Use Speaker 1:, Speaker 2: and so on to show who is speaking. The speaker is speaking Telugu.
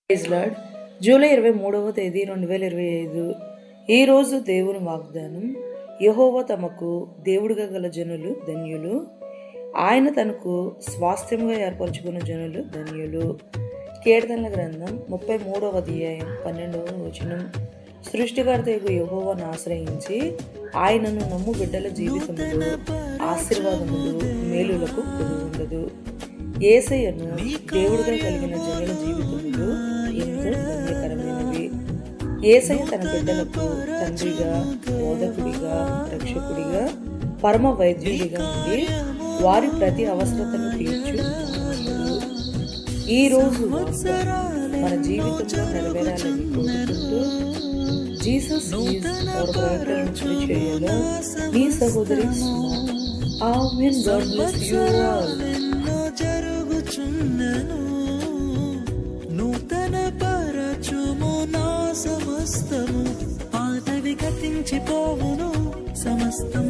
Speaker 1: Praise lord. జూలై 23వ తేదీ 2025. ఈరోజు దేవుని వాగ్దానం. యెహోవా తమకు దేవుడిగా గల జనులు ధన్యులు, ఆయన తనకు స్వాస్థ్యముగా ఏర్పరచుకున్న జనులు ధన్యులు. కీర్తనల గ్రంథం 33వ అధ్యాయం 12వ వచనం. సృష్టికర్తయగు యెహోవాను ఆశ్రయించి ఆయనను నమ్ము బిడ్డల జీవితములు ఆశీర్వాదములు మేలులకు కొదువుండదు. యేసయ్యను దేవుడిగా కలిగిన జనుల జీవితములు ఎంతో ధన్యకరమైనవి. యేసయ్య తన బిడ్డలకు తండ్రిగా, బోధకుడిగా, రక్షకుడిగా, పరమ వైద్యుడిగా ఉండి వారి ప్రతి అవసరతను తీర్చు. ఈ రోజు మన జీవితంలో నెరవేరాలని కోరుకుంటూ జీసస్ ఈజ్ అవర్ ప్రకటన చేయలో మీ సహోదరి ఆమేన్. God bless you all.
Speaker 2: జరుగుచున్నను నూతన పరచుము నా సమస్తము, పాతవి గతించిపోవును, సమస్తం